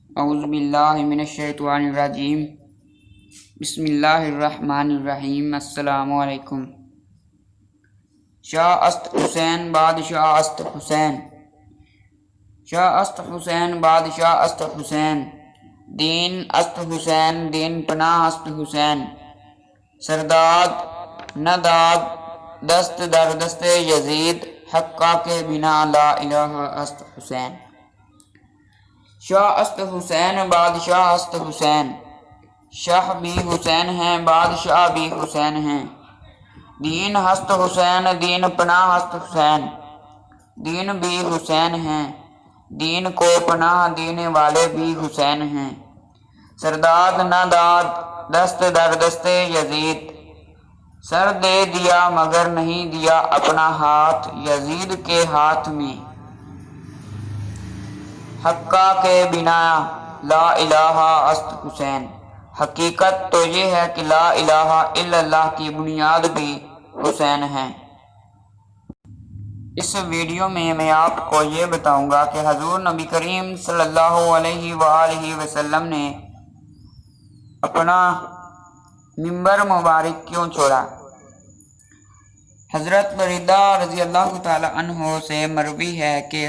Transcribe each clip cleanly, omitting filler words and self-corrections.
اعوذ باللہ من الشیطان الرجیم بسم اللہ الرحمن الرحیم۔ السلام علیکم۔ شاہ است حسین بادشاہ است حسین، شاہ است حسین بادشاہ است حسین، دین است حسین دین پناہ است حسین، سرداد نہ داد دست در دست یزید، حقہ کے بنا لا الہ است حسین۔ شاہ است حسین بادشاہ است حسین، شاہ بھی حسین ہیں بادشاہ بھی حسین ہیں، دین ہست حسین دین پناہ ہست حسین، دین بھی حسین ہیں دین کو پناہ دینے والے بھی حسین ہیں، سرداد نہ داد دست در دست یزید، سر دے دیا مگر نہیں دیا اپنا ہاتھ یزید کے ہاتھ میں، حقہ کے بنا لا الہ است حسین۔ حقیقت تو یہ ہے کہ لا الہ الا اللہ کی بنیاد بھی حسین ہے۔ اس ویڈیو میں میں آپ کو یہ بتاؤں گا کہ حضور نبی کریم صلی اللہ علیہ وآلہ وسلم نے اپنا ممبر مبارک کیوں چھوڑا۔ حضرت بریدہ رضی اللہ تعالی عنہ سے مروی ہے کہ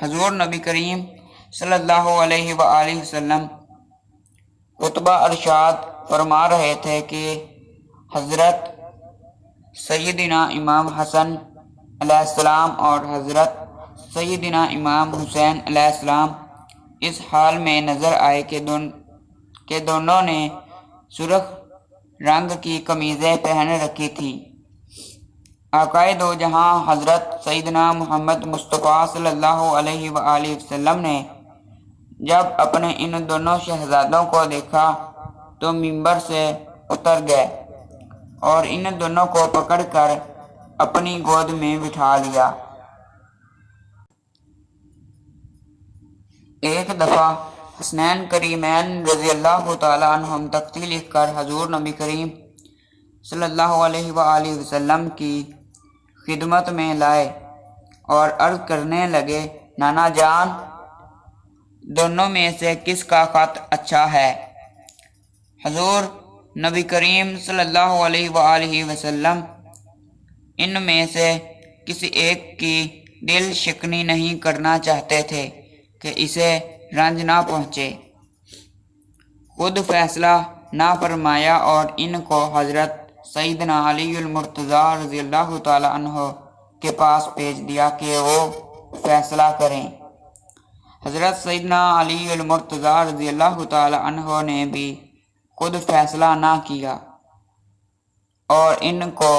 حضور نبی کریم صلی اللہ علیہ وآلہ وسلم خطبہ ارشاد فرما رہے تھے کہ حضرت سیدنا امام حسن علیہ السلام اور حضرت سیدنا امام حسین علیہ السلام اس حال میں نظر آئے کہ دونوں نے سرخ رنگ کی قمیضیں پہن رکھی تھیں۔ آقائے دو جہاں حضرت سیدنا محمد مصطفیٰ صلی اللہ علیہ وآلہ وسلم نے جب اپنے ان دونوں شہزادوں کو دیکھا تو ممبر سے اتر گئے اور ان دونوں کو پکڑ کر اپنی گود میں بٹھا لیا۔ ایک دفعہ حسنین کریمین رضی اللہ تعالیٰ عنہم تختی لکھ کر حضور نبی کریم صلی اللہ علیہ وآلہ وسلم کی خدمت میں لائے اور عرض کرنے لگے، نانا جان، دونوں میں سے کس کا خط اچھا ہے؟ حضور نبی کریم صلی اللہ علیہ وآلہ وسلم ان میں سے کسی ایک کی دل شکنی نہیں کرنا چاہتے تھے کہ اسے رنج نہ پہنچے، خود فیصلہ نہ فرمایا اور ان کو حضرت سیدنا علی المرتضیٰ رضی اللہ تعالی عنہ کے پاس بھیج دیا کہ وہ فیصلہ کریں۔ حضرت سیدنا علی المرتضیٰ رضی اللہ تعالی عنہ نے بھی خود فیصلہ نہ کیا اور ان کو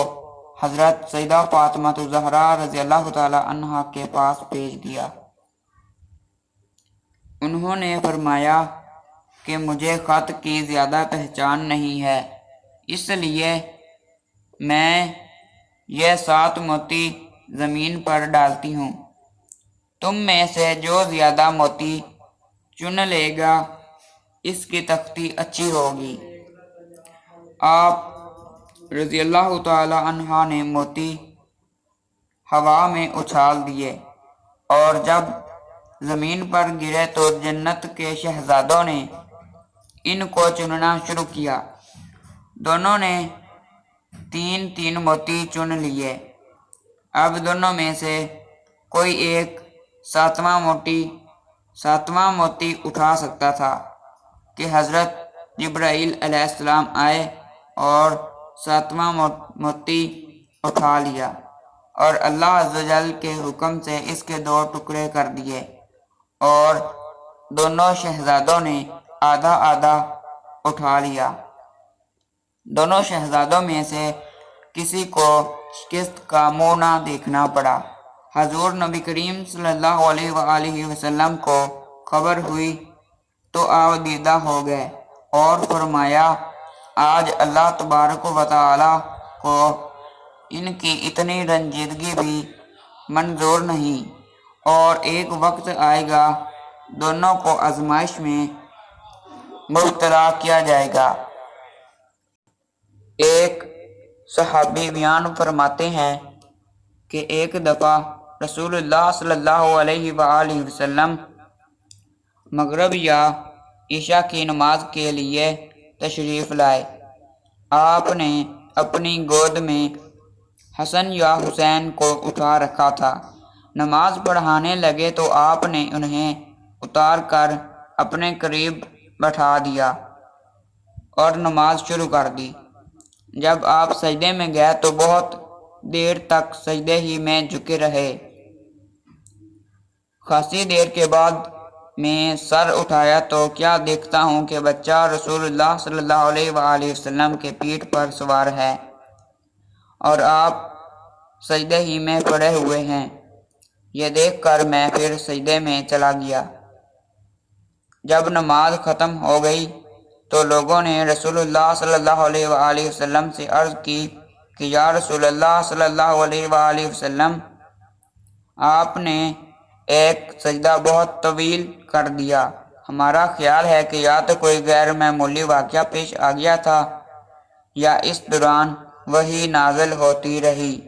حضرت سیدہ فاطمہ الزہرا رضی اللہ تعالی عنہ کے پاس بھیج دیا۔ انہوں نے فرمایا کہ مجھے خط کی زیادہ پہچان نہیں ہے، اس لیے میں یہ 7 موتی زمین پر ڈالتی ہوں، تم میں سے جو زیادہ موتی چن لے گا اس کی تختی اچھی ہوگی۔ آپ رضی اللہ تعالی عنہ نے موتی ہوا میں اچھال دیے اور جب زمین پر گرے تو جنت کے شہزادوں نے ان کو چننا شروع کیا۔ دونوں نے 3 موتی چن لیے۔ اب دونوں میں سے کوئی ایک 7واں موتی اٹھا سکتا تھا کہ حضرت جبرائیل علیہ السلام آئے اور 7واں موتی اٹھا لیا اور اللہ عز و جل کے حکم سے اس کے 2 ٹکڑے کر دیے اور دونوں شہزادوں نے آدھا آدھا اٹھا لیا۔ دونوں شہزادوں میں سے کسی کو شکست کا منہ نہ دیکھنا پڑا۔ حضور نبی کریم صلی اللہ علیہ وآلہ وسلم کو خبر ہوئی تو آپ دیدہ ہو گئے اور فرمایا، آج اللہ تبارک و تعالی کو ان کی اتنی رنجیدگی بھی منظور نہیں اور ایک وقت آئے گا دونوں کو آزمائش میں مبتلا کیا جائے گا۔ ایک صحابی بیان فرماتے ہیں کہ ایک دفعہ رسول اللہ صلی اللہ علیہ وآلہ وسلم مغرب یا عشاء کی نماز کے لیے تشریف لائے۔ آپ نے اپنی گود میں حسن یا حسین کو اٹھا رکھا تھا۔ نماز پڑھانے لگے تو آپ نے انہیں اتار کر اپنے قریب بٹھا دیا اور نماز شروع کر دی۔ جب آپ سجدے میں گئے تو بہت دیر تک سجدے ہی میں جھکے رہے۔ خاصی دیر کے بعد میں سر اٹھایا تو کیا دیکھتا ہوں کہ بچہ رسول اللہ صلی اللہ علیہ وآلہ وسلم کے پیٹھ پر سوار ہے اور آپ سجدے ہی میں پڑے ہوئے ہیں۔ یہ دیکھ کر میں پھر سجدے میں چلا گیا۔ جب نماز ختم ہو گئی تو لوگوں نے رسول اللہ صلی اللہ علیہ وآلہ وسلم سے عرض کی کہ یا رسول اللہ صلی اللہ علیہ وآلہ وسلم، آپ نے ایک سجدہ بہت طویل کر دیا۔ ہمارا خیال ہے کہ یا تو کوئی غیر معمولی واقعہ پیش آ گیا تھا یا اس دوران وحی نازل ہوتی رہی۔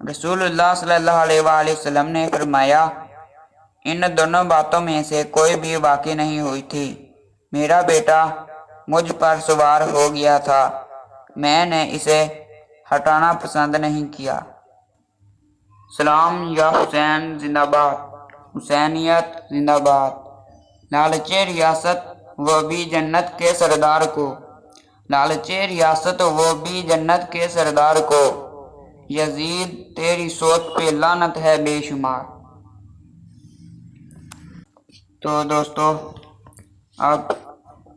رسول اللہ صلی اللہ علیہ وآلہ وسلم نے فرمایا، ان دونوں باتوں میں سے کوئی بھی واقع نہیں ہوئی تھی۔ میرا بیٹا مجھ پر سوار ہو گیا تھا، میں نے اسے ہٹانا پسند نہیں کیا۔ سلام یا حسین زندہ باد، حسینیت زندہ باد۔ لالچے ریاست وہ بھی جنت کے سردار کو، لالچے ریاست وہ بھی جنت کے سردار کو، یزید تیری سوچ پہ لعنت ہے بے شمار۔ تو دوستو، اب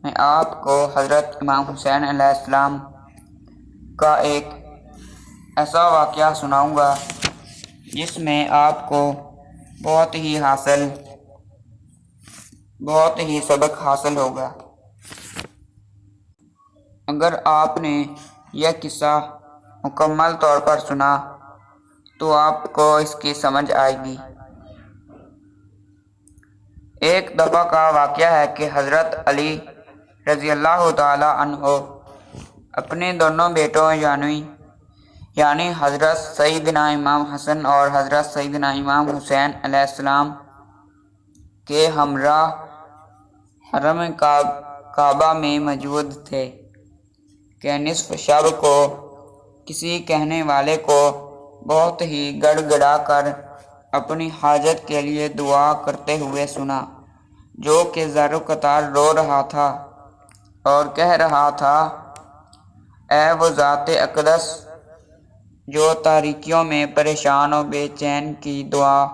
میں آپ کو حضرت امام حسین علیہ السلام کا ایک ایسا واقعہ سناؤں گا جس میں آپ کو بہت ہی سبق حاصل ہوگا۔ اگر آپ نے یہ قصہ مکمل طور پر سنا تو آپ کو اس کی سمجھ آئے گی۔ ایک دفعہ کا واقعہ ہے کہ حضرت علی رضی اللہ تعالی عنہ اپنے دونوں بیٹوں یعنی حضرت سیدنا امام حسن اور حضرت سیدنا امام حسین علیہ السلام کے ہمراہ حرم کعبہ میں موجود تھے کہ نصف شب کو کسی کہنے والے کو بہت ہی گڑ گڑا کر اپنی حاجت کے لیے دعا کرتے ہوئے سنا، جو کہ زار و قطار رو رہا تھا اور کہہ رہا تھا، اے وہ ذات اقدس جو تاریکیوں میں پریشان و بے چین کی دعا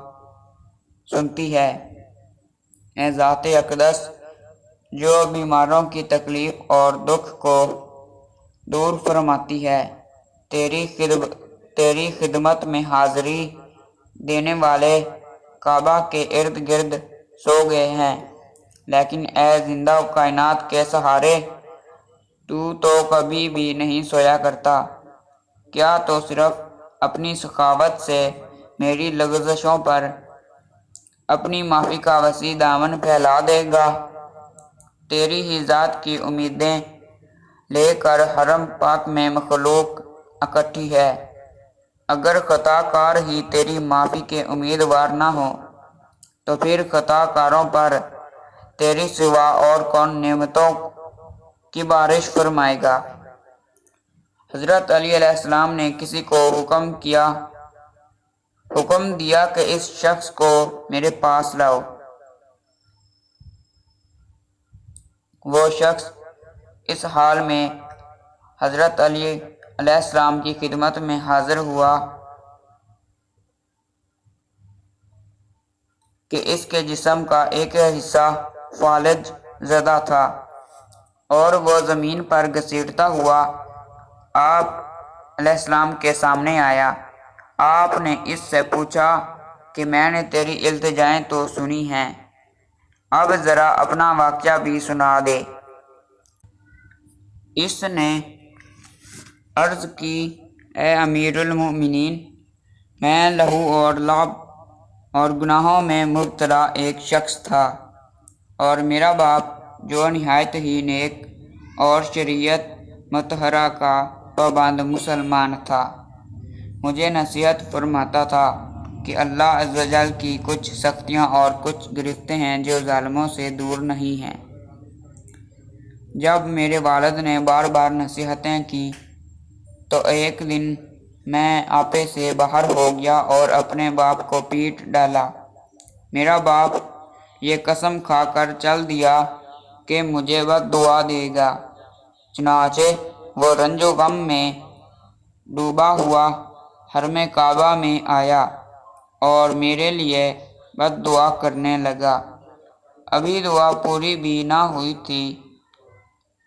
سنتی ہے، اے ذات اقدس جو بیماروں کی تکلیف اور دکھ کو دور فرماتی ہے، تیری خدمت میں حاضری دینے والے کعبہ کے ارد گرد سو گئے ہیں، لیکن اے زندہ کائنات کے سہارے، تو کبھی بھی نہیں سویا کرتا، کیا تو صرف اپنی سخاوت سے میری لغزشوں پر اپنی معافی کا وسیع دامن پھیلا دے گا؟ تیری ہی ذات کی امیدیں لے کر حرم پاک میں مخلوق اکٹھی ہے، اگر خطا کار ہی تیری معافی کے امیدوار نہ ہو تو پھر خطا کاروں پر تیری سوا اور کون نعمتوں کی بارش فرمائے گا؟ حضرت علی علیہ السلام نے کسی کو حکم دیا کہ اس شخص کو میرے پاس لاؤ۔ وہ شخص اس حال میں حضرت علی علیہ السلام کی خدمت میں حاضر ہوا کہ اس کے جسم کا ایک حصہ فالج زدہ تھا اور وہ زمین پر گھسیٹتا ہوا آپ علیہ السلام کے سامنے آیا۔ آپ نے اس سے پوچھا کہ میں نے تیری التجائیں تو سنی ہیں، اب ذرا اپنا واقعہ بھی سنا دے۔ اس نے عرض کی، اے امیر المومنین، میں لہو اور لعب اور گناہوں میں مبتلا ایک شخص تھا، اور میرا باپ جو نہایت ہی نیک اور شریعت مطہرہ کا پابند مسلمان تھا، مجھے نصیحت فرماتا تھا کہ اللہ عز و جل کی کچھ سختیاں اور کچھ گرفتیں ہیں جو ظالموں سے دور نہیں ہیں۔ جب میرے والد نے بار بار نصیحتیں کی تو ایک دن میں آپے سے باہر ہو گیا اور اپنے باپ کو پیٹ ڈالا۔ میرا باپ یہ قسم کھا کر چل دیا کہ مجھے بد دعا دے گا۔ چنانچہ وہ رنج و غم میں ڈوبا ہوا حرم کعبہ میں آیا اور میرے لیے بد دعا کرنے لگا۔ ابھی دعا پوری بھی نہ ہوئی تھی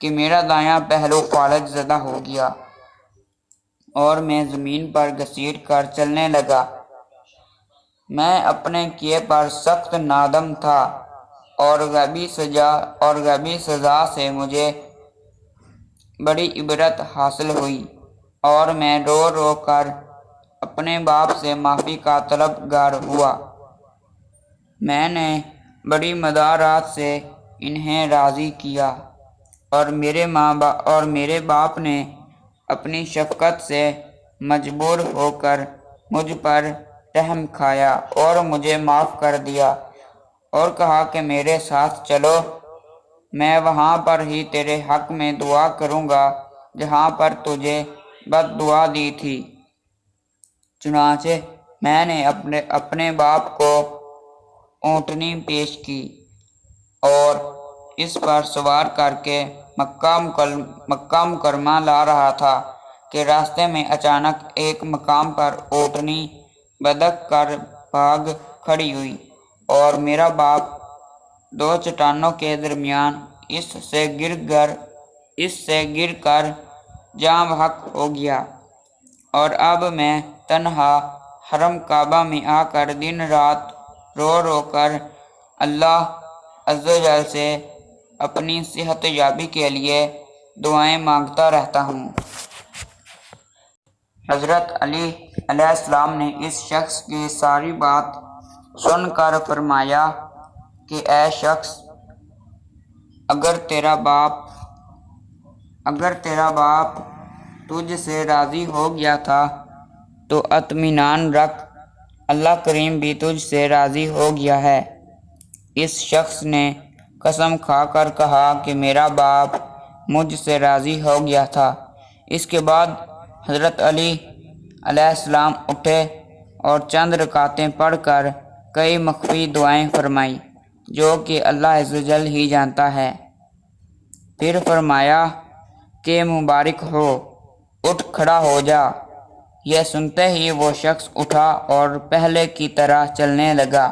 کہ میرا دایاں پہلو فالج زدہ ہو گیا اور میں زمین پر گھسیٹ کر چلنے لگا۔ میں اپنے کیے پر سخت نادم تھا اور غیبی سزا سے مجھے بڑی عبرت حاصل ہوئی اور میں رو رو کر اپنے باپ سے معافی کا طلبگار ہوا۔ میں نے بڑی مدارات سے انہیں راضی کیا اور میرے باپ نے اپنی شفقت سے مجبور ہو کر مجھ پر رحم کھایا اور مجھے معاف کر دیا اور کہا کہ میرے ساتھ چلو، میں وہاں پر ہی تیرے حق میں دعا کروں گا جہاں پر تجھے بد دعا دی تھی۔ چنانچہ میں نے اپنے باپ کو اونٹنی پیش کی اور اس پر سوار کر کے مکہ مکرمہ لا رہا تھا کہ راستے میں اچانک ایک مقام پر اونٹنی بدک کر بھاگ کھڑی ہوئی اور میرا باپ دو چٹانوں کے درمیان اس سے گر کر جاں بحق ہو گیا اور اب میں تنہا حرم کعبہ میں آ کر دن رات رو رو کر اللہ عز و جل سے اپنی صحت یابی کے لیے دعائیں مانگتا رہتا ہوں۔ حضرت علی علیہ السلام نے اس شخص کی ساری بات سن کر فرمایا کہ اے شخص، اگر تیرا باپ تجھ سے راضی ہو گیا تھا تو اطمینان رکھ، اللہ کریم بھی تجھ سے راضی ہو گیا ہے۔ اس شخص نے قسم کھا کر کہا کہ میرا باپ مجھ سے راضی ہو گیا تھا۔ اس کے بعد حضرت علی علیہ السلام اٹھے اور چند رکعتیں پڑھ کر کئی مخفی دعائیں فرمائیں جو کہ اللہ عز و جل ہی جانتا ہے۔ پھر فرمایا کہ مبارک ہو، اٹھ کھڑا ہو جا۔ یہ سنتے ہی وہ شخص اٹھا اور پہلے کی طرح چلنے لگا۔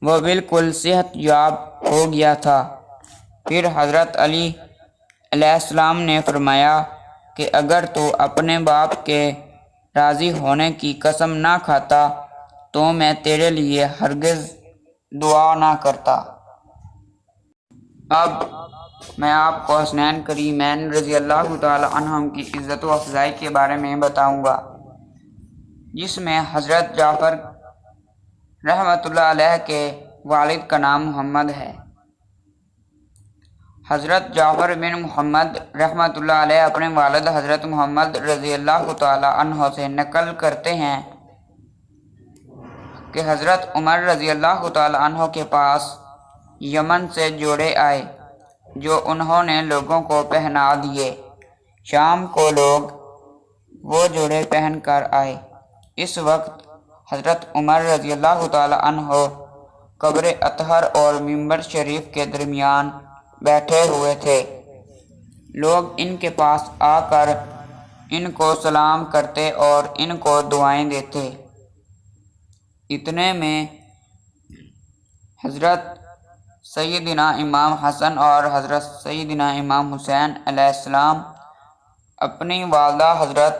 وہ بالکل صحت یاب ہو گیا تھا۔ پھر حضرت علی علیہ السلام نے فرمایا کہ اگر تو اپنے باپ کے راضی ہونے کی قسم نہ کھاتا تو میں تیرے لیے ہرگز دعا نہ کرتا۔ اب میں آپ کو حسنین کریمین رضی اللہ تعالی عنہم کی عزت و افضائی کے بارے میں بتاؤں گا، جس میں حضرت جعفر رحمۃ اللہ علیہ کے والد کا نام محمد ہے۔ حضرت جعفر بن محمد رحمۃ اللہ علیہ اپنے والد حضرت محمد رضی اللہ تعالی عنہ سے نقل کرتے ہیں کہ حضرت عمر رضی اللہ تعالی عنہ کے پاس یمن سے جوڑے آئے جو انہوں نے لوگوں کو پہنا دیے۔ شام کو لوگ وہ جوڑے پہن کر آئے۔ اس وقت حضرت عمر رضی اللہ تعالی عنہ قبر اطہر اور منبر شریف کے درمیان بیٹھے ہوئے تھے۔ لوگ ان کے پاس آ کر ان کو سلام کرتے اور ان کو دعائیں دیتے۔ اتنے میں حضرت سیدنا امام حسن اور حضرت سیدنا امام حسین علیہ السلام اپنی والدہ حضرت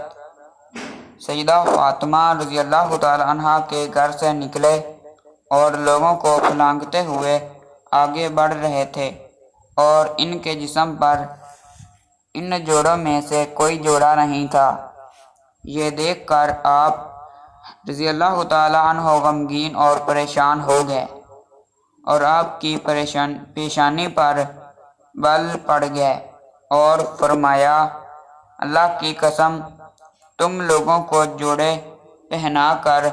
سیدہ فاطمہ رضی اللہ تعالی عنہا کے گھر سے نکلے اور لوگوں کو پھلانگتے ہوئے آگے بڑھ رہے تھے اور ان کے جسم پر ان جوڑوں میں سے کوئی جوڑا نہیں تھا۔ یہ دیکھ کر آپ رضی اللہ تعالی عنہ غمگین اور پریشان ہو گئے اور آپ کی پیشانی پر بل پڑ گئے اور فرمایا، اللہ کی قسم، تم لوگوں کو جوڑے پہنا کر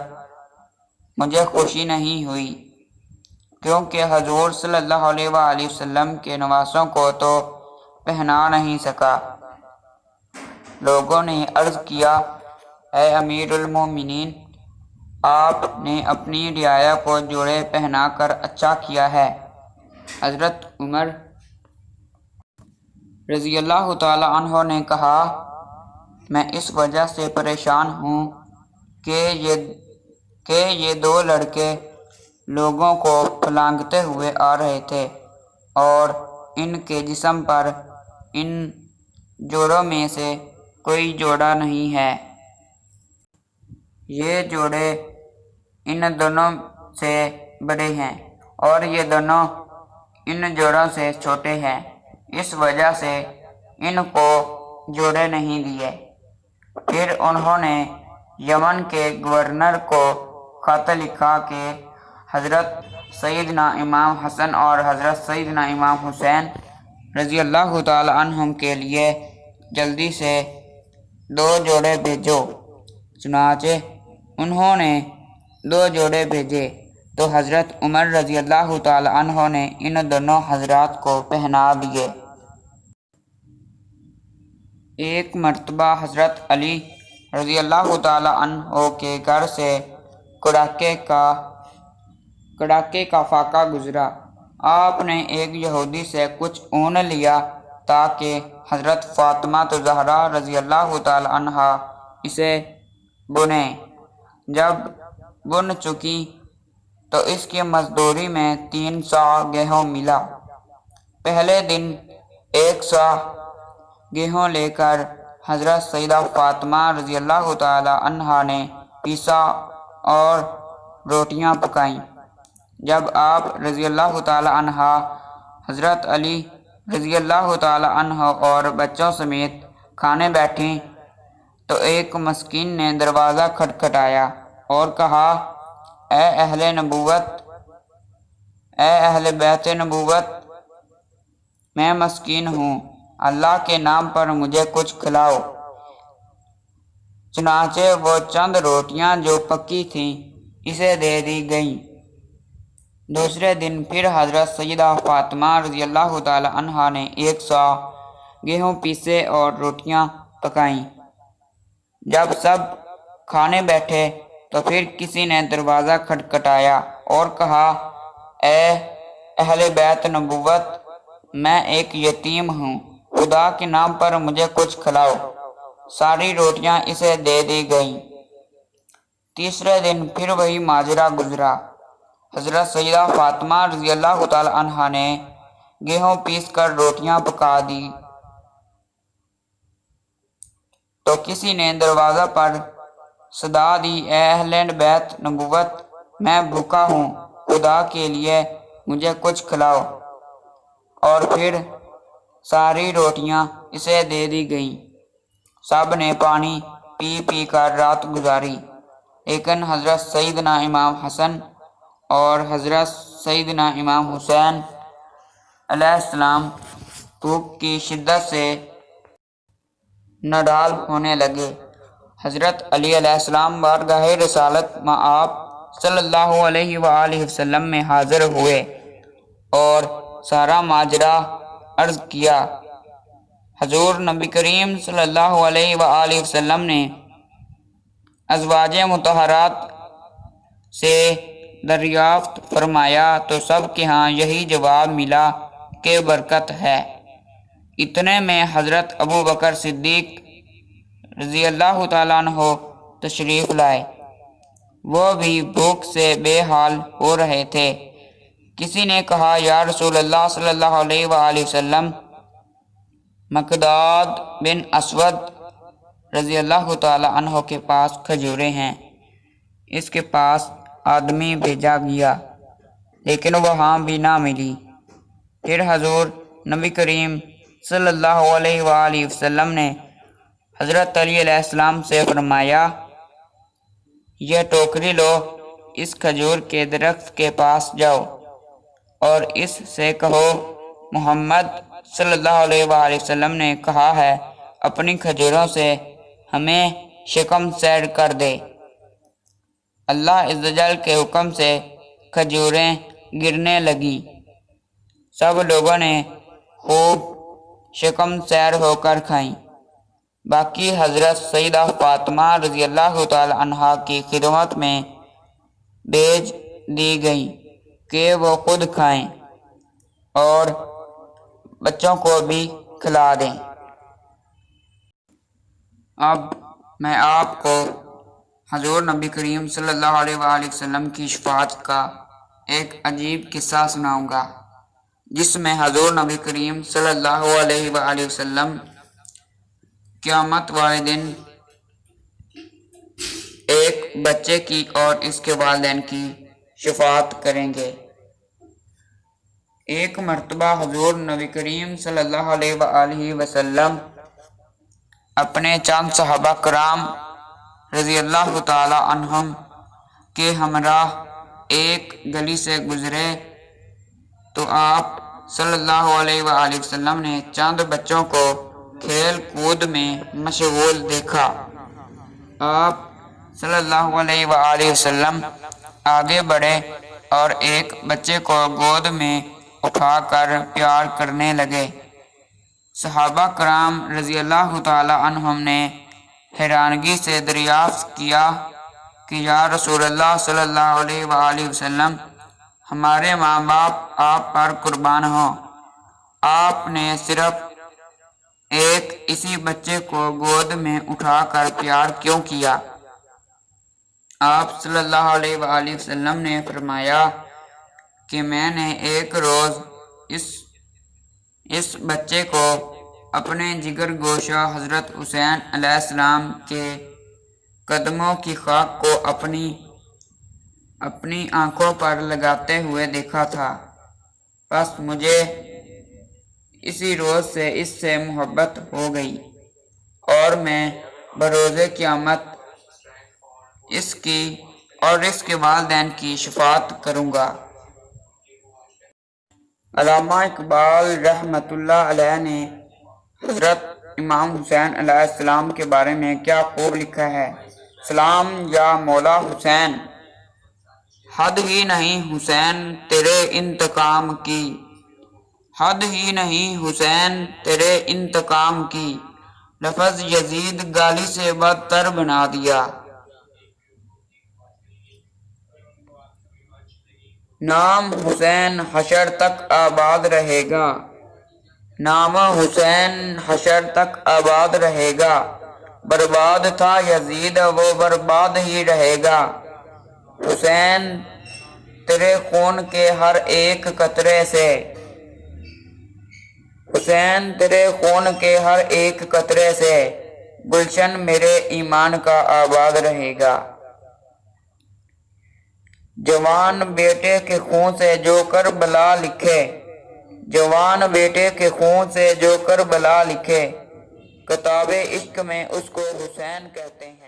مجھے خوشی نہیں ہوئی، کیونکہ حضور صلی اللہ علیہ وآلہ وسلم کے نواسوں کو تو پہنا نہیں سکا۔ لوگوں نے عرض کیا، اے امیر المومنین، آپ نے اپنی رعایا کو جوڑے پہنا کر اچھا کیا ہے۔ حضرت عمر رضی اللہ تعالی عنہ نے کہا، میں اس وجہ سے پریشان ہوں کہ یہ دو لڑکے لوگوں کو پھلانگتے ہوئے آ رہے تھے اور ان کے جسم پر ان جوڑوں میں سے کوئی جوڑا نہیں ہے۔ یہ جوڑے ان دونوں سے بڑے ہیں اور یہ دونوں ان جوڑوں سے چھوٹے ہیں، اس وجہ سے ان کو جوڑے نہیں دیے۔ پھر انہوں نے یمن کے گورنر کو خط لکھا کہ حضرت سیدنا امام حسن اور حضرت سیدنا امام حسین رضی اللہ تعالی عنہم کے لیے جلدی سے 2 جوڑے بھیجو۔ چنانچہ انہوں نے 2 جوڑے بھیجے تو حضرت عمر رضی اللہ تعالی عنہ نے ان دونوں حضرات کو پہنا دیے۔ ایک مرتبہ حضرت علی رضی اللہ تعالی عنہ کے گھر سے کڑاکے کا فاقہ گزرا۔ آپ نے ایک یہودی سے کچھ اون لیا تاکہ حضرت فاطمہ زہرا رضی اللہ تعالی عنہا اسے بنیں۔ جب بن چکی تو اس کی مزدوری میں 3 صاع گیہوں ملا۔ پہلے دن 1 صاع گیہوں لے کر حضرت سیدہ فاطمہ رضی اللہ تعالی عنہا نے پیسا اور روٹیاں پکائیں۔ جب آپ رضی اللہ تعالی عنہا حضرت علی رضی اللہ تعالی عنہ اور بچوں سمیت کھانے بیٹھیں تو ایک مسکین نے دروازہ کھٹکھٹایا اور کہا، اے اہل بیت نبوت، میں مسکین ہوں، اللہ کے نام پر مجھے کچھ کھلاؤ۔ چنانچہ وہ چند روٹیاں جو پکی تھیں اسے دے دی گئیں۔ دوسرے دن پھر حضرت سیدہ فاطمہ رضی اللہ تعالی عنہا نے 1 صاع گیہوں پیسے اور روٹیاں پکائیں۔ جب سب کھانے بیٹھے تو پھر کسی نے دروازہ کھٹکھٹایا اور کہا، اے اہل بیت نبوت، میں ایک یتیم ہوں، خدا کے نام پر مجھے کچھ کھلاؤ۔ ساری روٹیاں اسے دے دی گئیں۔ تیسرے دن پھر وہی ماجرا گزرا۔ حضرت سیدہ فاطمہ رضی اللہ تعالی عنہا نے گیہوں پیس کر روٹیاں پکا دی تو کسی نے دروازہ پر صدا دی، اے اہل بیت نبوت، میں بھوکا ہوں، خدا کے لیے مجھے کچھ کھلاؤ۔ اور پھر ساری روٹیاں اسے دے دی گئیں۔ سب نے پانی پی پی کر رات گزاری، لیکن حضرت سیدنا امام حسن اور حضرت سیدنا امام حسین علیہ السلام بھوک کی شدت سے نڈال ہونے لگے۔ حضرت علی علیہ السلام بارگاہ رسالت مآب صلی اللہ علیہ وآلہ وسلم میں حاضر ہوئے اور سارا ماجرا عرض کیا۔ حضور نبی کریم صلی اللہ علیہ وآلہ وسلم نے ازواج مطہرات سے دریافت فرمایا تو سب کے ہاں یہی جواب ملا کہ برکت ہے۔ اتنے میں حضرت ابو بکر صدیق رضی اللہ تعالیٰ عنہ تشریف لائے۔ وہ بھی بھوک سے بے حال ہو رہے تھے۔ کسی نے کہا، یا رسول اللہ صلی اللہ علیہ وآلہ وسلم، مقداد بن اسود رضی اللہ تعالی عنہ کے پاس کھجوریں ہیں۔ اس کے پاس آدمی بھیجا گیا لیکن وہاں بھی نہ ملی۔ پھر حضور نبی کریم صلی اللہ علیہ وآلہ وسلم نے حضرت علی علیہ السلام سے فرمایا، یہ ٹوکری لو، اس کھجور کے درخت کے پاس جاؤ اور اس سے کہو، محمد صلی اللہ علیہ وآلہ وسلم نے کہا ہے، اپنی کھجوروں سے ہمیں شکم سیر کر دے۔ اللہ عز و جل کے حکم سے کھجوریں گرنے لگیں۔ سب لوگوں نے خوب شکم سیر ہو کر کھائیں۔ باقی حضرت سیدہ فاطمہ رضی اللہ تعالی عنہا کی خدمت میں بھیج دی گئیں کہ وہ خود کھائیں اور بچوں کو بھی کھلا دیں۔ اب میں آپ کو حضور نبی کریم صلی اللہ علیہ وآلہ وسلم کی شفاعت کا ایک عجیب قصہ سناؤں گا، جس میں حضور نبی کریم صلی اللہ علیہ وآلہ وسلم قیامت والے دن ایک بچے کی اور اس کے والدین کی شفاعت کریں گے۔ ایک مرتبہ حضور نبی کریم صلی اللہ علیہ وآلہ وسلم اپنے چند صحابہ کرام رضی اللہ تعالی عنہم کے ہمراہ ایک گلی سے گزرے تو آپ صلی اللہ علیہ وآلہ وسلم نے چند بچوں کو کھیل کود میں مشغول دیکھا۔ آپ صلی اللہ علیہ وآلہ وسلم آگے بڑھے اور ایک بچے کو گود میں اٹھا کر پیار کرنے لگے۔ صحابہ کرام رضی اللہ تعالی عنہم نے حیرانگی سے دریافت کیا کہ یا رسول اللہ صلی اللہ علیہ وآلہ وسلم، ہمارے ماں باپ آپ پر قربان ہوں، آپ نے صرف ایک اسی بچے کو گود میں اٹھا کر پیار کیوں کیا؟ آپ صلی اللہ علیہ وآلہ وسلم نے فرمایا کہ میں نے ایک روز اس بچے کو اپنے جگر گوشہ حضرت حسین علیہ السلام کے قدموں کی خاک کو اپنی آنکھوں پر لگاتے ہوئے دیکھا تھا، بس مجھے اسی روز سے اس سے محبت ہو گئی اور میں بروز قیامت اس کی اور اس کے والدین کی شفاعت کروں گا۔ علامہ اقبال رحمۃ اللہ علیہ نے حضرت امام حسین علیہ السلام کے بارے میں کیا خوب لکھا ہے۔ سلام یا مولا حسین، حد ہی نہیں حسین تیرے انتقام کی، حد ہی نہیں حسین تیرے انتقام کی، لفظ یزید گالی سے بدتر بنا دیا۔ نام حسین حشر تک آباد رہے گا، نام حسین حشر تک آباد رہے گا، برباد تھا یزید وہ برباد ہی رہے گا۔ حسین تیرے خون کے ہر ایک قطرے سے، حسین تیرے خون کے ہر ایک قطرے سے، گلشن میرے ایمان کا آباد رہے گا۔ جوان بیٹے کے خون سے جو کربلا لکھے، جوان بیٹے کے خون سے جو کربلا لکھے، کتاب عشق میں اس کو حسین کہتے ہیں۔